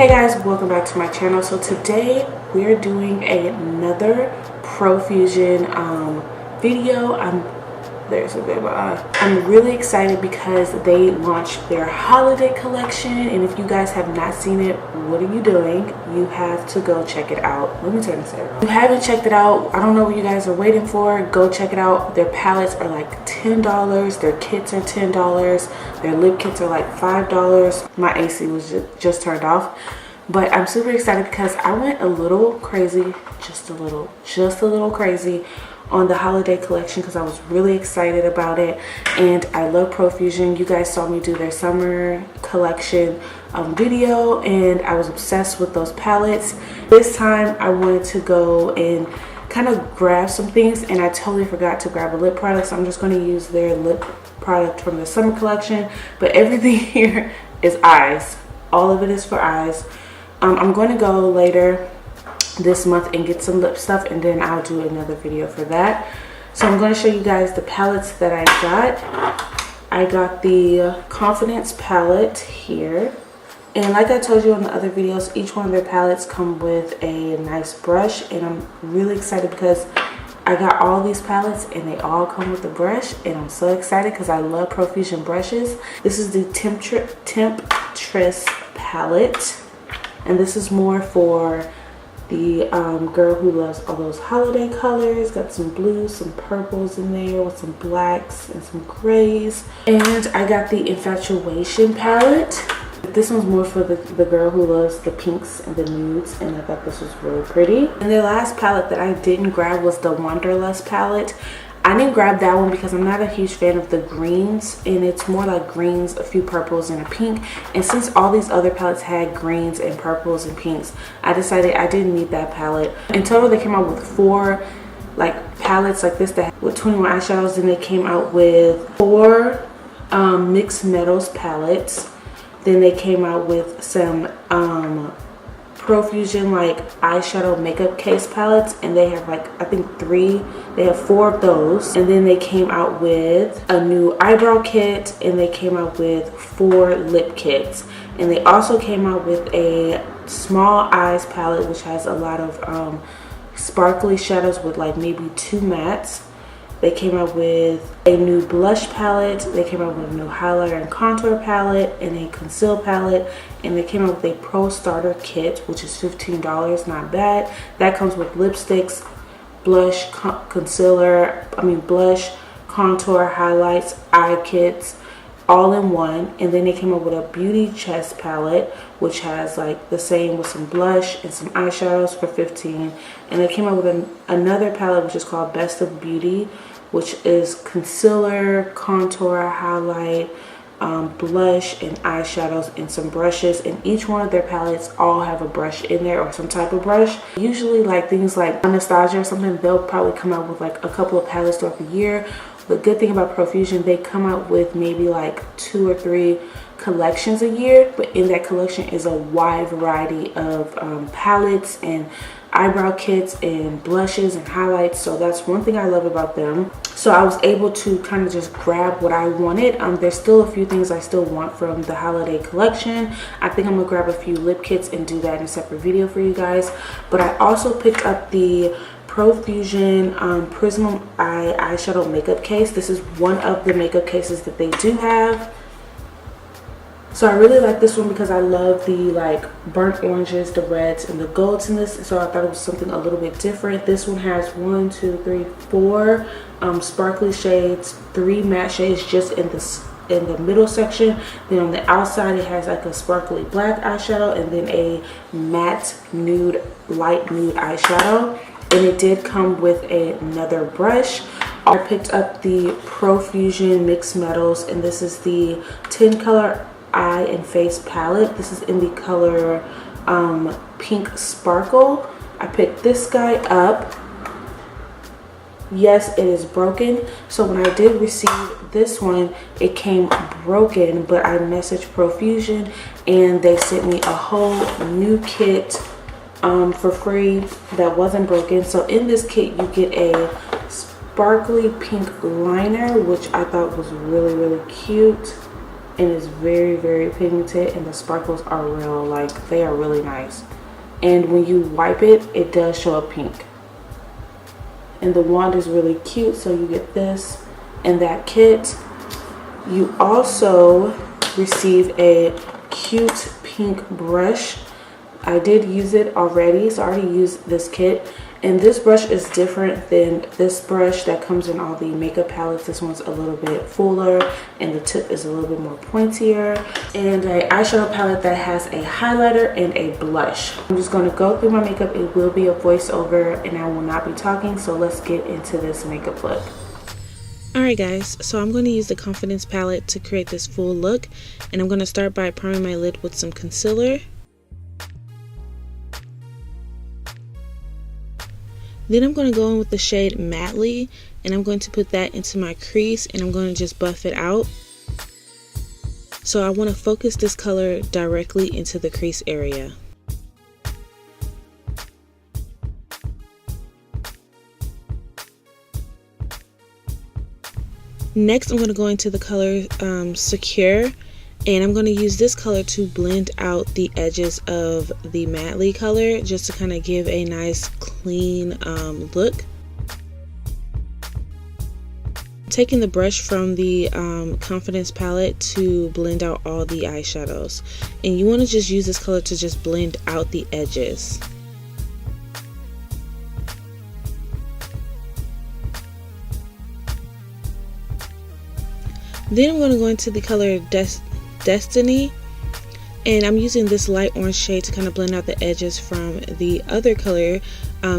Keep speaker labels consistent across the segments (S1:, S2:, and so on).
S1: Hey guys, welcome back to my channel. So today we're doing another Profusion video. I'm really excited because they launched their holiday collection, and if you guys have not seen it, what are you doing? You have to go check it out. Let me turn this around. If you haven't checked it out, I don't know what you guys are waiting for. Go check it out. Their palettes are like $10. Their kits are $10. Their lip kits are like $5. My AC was just turned off. But I'm super excited because I went a little crazy, just a little crazy on the holiday collection because I was really excited about it, and I love Profusion. You guys saw me do their summer collection video, and I was obsessed with those palettes. This time I wanted to go and kind of grab some things, and I totally forgot to grab a lip product, so I'm just going to use their lip product from the summer collection. But everything here is eyes. All of it is for eyes. I'm going to go later this month and get some lip stuff, and then I'll do another video for that. So I'm going to show you guys the palettes that I got. I got the Confidence palette here, and like I told you on the other videos, each one of their palettes come with a nice brush, and I'm really excited because I got all these palettes and they all come with a brush, and I'm so excited because I love Profusion brushes. This is the Temptress palette, and this is more for the girl who loves all those holiday colors. Got some blues, some purples in there with some blacks and some grays. And I got the Infatuation palette. This one's more for the girl who loves the pinks and the nudes, and I thought this was really pretty. And the last palette that I didn't grab was the Wanderlust palette. I didn't grab that one because I'm not a huge fan of the greens, and it's more like greens, a few purples, and a pink. And since all these other palettes had greens and purples and pinks, I decided I didn't need that palette. In total, they came out with 4 like palettes like this that with 21 eyeshadows. Then they came out with 4 mixed metals palettes. Then they came out with some Profusion like eyeshadow makeup case palettes, and they have like I think 3. They have 4 of those. And then they came out with a new eyebrow kit, and they came out with 4 lip kits, and they also came out with a small eyes palette which has a lot of sparkly shadows with like maybe 2 mattes. They came out with a new blush palette. They came out with a new highlighter and contour palette and a conceal palette. And they came out with a pro starter kit, which is $15, not bad. That comes with lipsticks, blush, blush, contour, highlights, eye kits, all in one. And then they came up with a beauty chest palette, which has like the same with some blush and some eyeshadows for $15. And they came up with another palette which is called Best of Beauty, which is concealer, contour, highlight, blush, and eyeshadows, and some brushes. And each one of their palettes all have a brush in there, or some type of brush. Usually like things like Anastasia or something, they'll probably come out with like a couple of palettes throughout the year. The good thing about Profusion, they come out with maybe like 2 or 3 collections a year, but in that collection is a wide variety of palettes and eyebrow kits and blushes and highlights. So that's one thing I love about them. So I was able to kind of just grab what I wanted. There's still a few things I still want from the holiday collection. I think I'm gonna grab a few lip kits and do that in a separate video for you guys. But I also picked up the Profusion Prism Eye eyeshadow makeup case. This is one of the makeup cases that they do have. So I really like this one because I love the like burnt oranges, the reds, and the golds in this. So I thought it was something a little bit different. This one has 1, 2, 3, 4 sparkly shades, 3 matte shades just in the middle section. Then on the outside it has like a sparkly black eyeshadow, and then a matte nude, light nude eyeshadow. And it did come with another brush. I picked up the Profusion Mixed Metals, and this is the 10 color eye and face palette. This is in the color Pink Sparkle. I picked this guy up. Yes, it is broken. So when I did receive this one, it came broken, but I messaged Profusion and they sent me a whole new kit for free that wasn't broken. So in this kit you get a sparkly pink liner, which I thought was really cute. and it's very, very pigmented, and the sparkles are real, like they are really nice. And when you wipe it, it does show up pink. And the wand is really cute, so you get this and that kit. You also receive a cute pink brush. I did use it already, so I already used this kit. And this brush is different than this brush that comes in all the makeup palettes. This one's a little bit fuller and the tip is a little bit more pointier. And an eyeshadow palette that has a highlighter and a blush. I'm just going to go through my makeup. It will be a voiceover and I will not be talking. So let's get into this makeup look.
S2: Alright guys, so I'm going to use the Confidence palette to create this full look. And I'm going to start by priming my lid with some concealer. Then I'm going to go in with the shade Mattely, and I'm going to put that into my crease, and I'm going to just buff it out. So I want to focus this color directly into the crease area. Next I'm going to go into the color Secure, and I'm going to use this color to blend out the edges of the Mattely color, just to kind of give a nice clean look. Taking the brush from the Confidence palette to blend out all the eyeshadows, and you want to just use this color to just blend out the edges. Then I'm going to go into the color Destiny, and I'm using this light orange shade to kind of blend out the edges from the other color,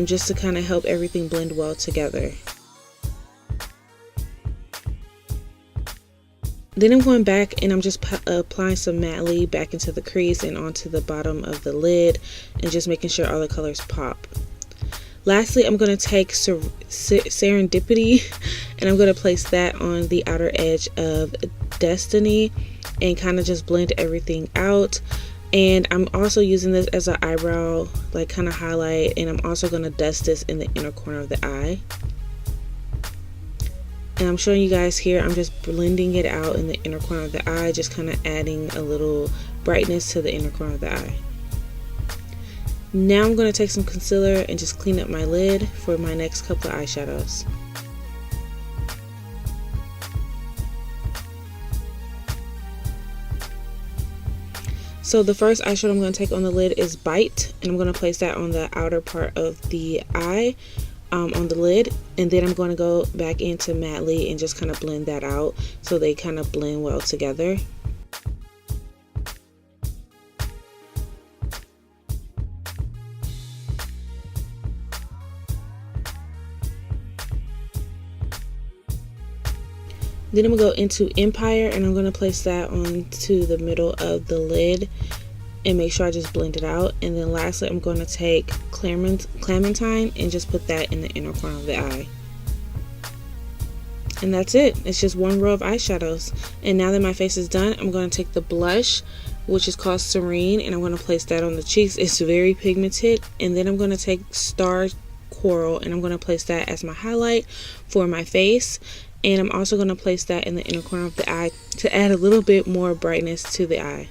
S2: just to kind of help everything blend well together. Then I'm going back and I'm just applying some Mattely back into the crease and onto the bottom of the lid, and just making sure all the colors pop. Lastly, I'm going to take Serendipity and I'm going to place that on the outer edge of Destiny and kind of just blend everything out. And I'm also using this as an eyebrow, like kind of highlight, and I'm also going to dust this in the inner corner of the eye. And I'm showing you guys here, I'm just blending it out in the inner corner of the eye, just kind of adding a little brightness to the inner corner of the eye. Now I'm going to take some concealer and just clean up my lid for my next couple of eyeshadows. So the first eyeshadow I'm going to take on the lid is Bite, and I'm going to place that on the outer part of the eye on the lid, and then I'm going to go back into Mattely and just kind of blend that out so they kind of blend well together. Then I'm going to go into Empire, and I'm going to place that onto the middle of the lid and make sure I just blend it out. And then lastly, I'm going to take Clementine and just put that in the inner corner of the eye. And that's it. It's just one row of eyeshadows. And now that my face is done, I'm going to take the blush, which is called Serene, and I'm going to place that on the cheeks. It's very pigmented. And then I'm going to take Star Coral, and I'm going to place that as my highlight for my face. And I'm also going to place that in the inner corner of the eye to add a little bit more brightness to the eye.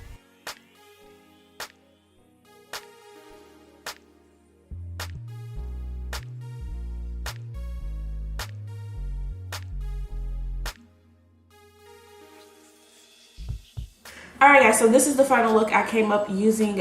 S1: Alright guys, so this is the final look. I came up using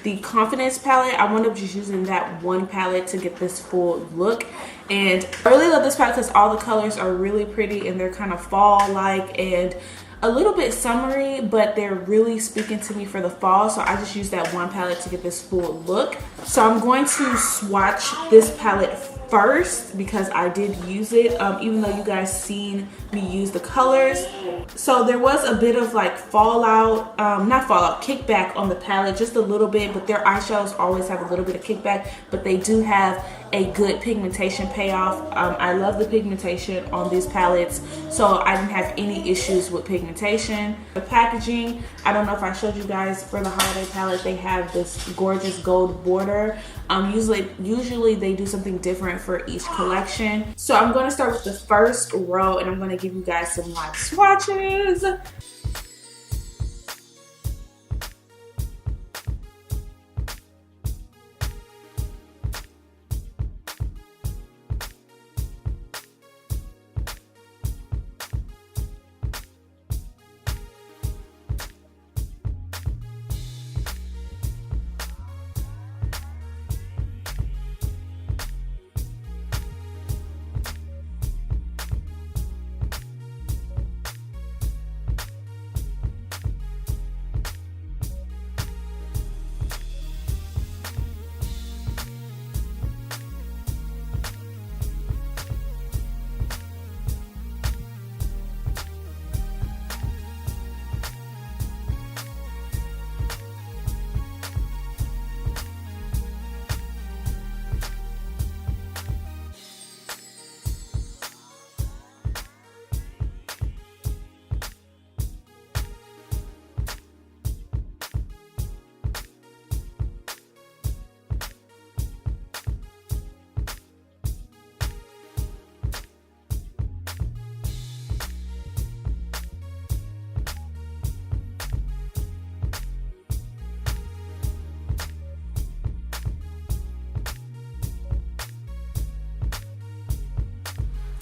S1: the Confidence palette. I wound up just using that one palette to get this full look. And I really love this palette because all the colors are really pretty and they're kind of fall-like and a little bit summery, but they're really speaking to me for the fall. So I just used that one palette to get this full look. So I'm going to swatch this palette first because I did use it, even though you guys seen me use the colors. So there was a bit of like fallout, not fallout, kickback on the palette, just a little bit, but their eyeshadows always have a little bit of kickback, but they do have a good pigmentation payoff. I love the pigmentation on these palettes, so I didn't have any issues with pigmentation. The packaging, I don't know if I showed you guys, for the holiday palette they have this gorgeous gold border. Usually they do something different for each collection. So I'm going to start with the first row and I'm going to give you guys some live swatches.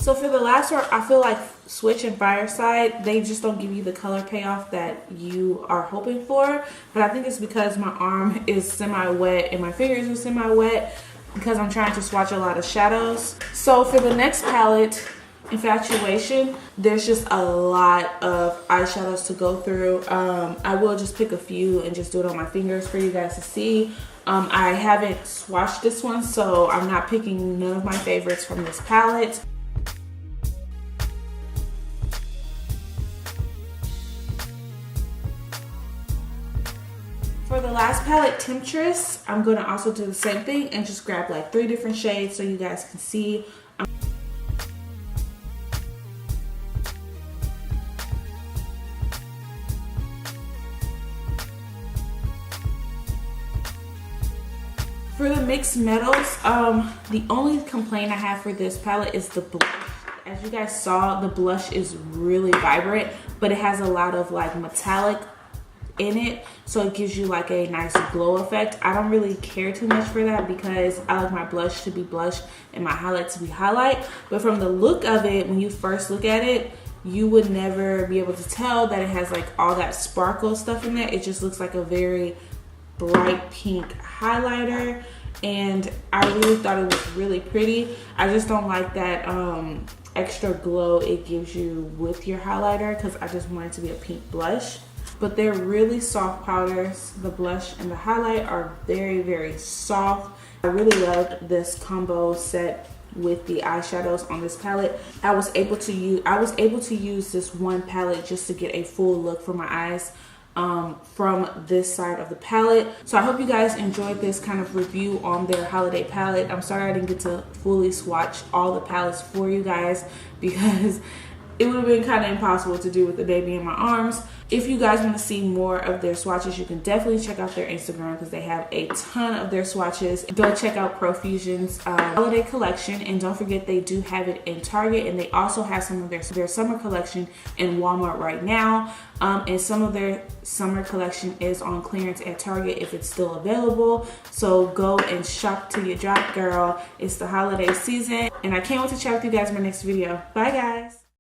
S1: So for the last one, I feel like Switch and Fireside, they just don't give you the color payoff that you are hoping for. But I think it's because my arm is semi-wet and my fingers are semi-wet because I'm trying to swatch a lot of shadows. So for the next palette, Infatuation, there's just a lot of eyeshadows to go through. I will just pick a few and just do it on my fingers for you guys to see. I haven't swatched this one, so I'm not picking none of my favorites from this palette. For the last palette, Temptress, I'm going to also do the same thing and just grab like 3 different shades so you guys can see. For the mixed metals, the only complaint I have for this palette is the blush. As you guys saw, the blush is really vibrant, but it has a lot of like metallic in it, so it gives you like a nice glow effect. I don't really care too much for that because I like my blush to be blush and my highlight to be highlight. But from the look of it, when you first look at it, you would never be able to tell that it has like all that sparkle stuff in there. It just looks like a very bright pink highlighter, and I really thought it was really pretty. I just don't like that extra glow it gives you with your highlighter because I just want it to be a pink blush. But they're really soft powders. The blush and the highlight are very, very soft. I really loved this combo set with the eyeshadows on this palette. I was able to use this one palette just to get a full look for my eyes from this side of the palette. So I hope you guys enjoyed this kind of review on their holiday palette. I'm sorry I didn't get to fully swatch all the palettes for you guys because it would have been kind of impossible to do with the baby in my arms. If you guys want to see more of their swatches, you can definitely check out their Instagram because they have a ton of their swatches. Go check out Profusion's holiday collection, and don't forget they do have it in Target, and they also have some of their summer collection in Walmart right now. And some of their summer collection is on clearance at Target if it's still available. So go and shop till you drop, girl. It's the holiday season, and I can't wait to chat with you guys in my next video. Bye, guys.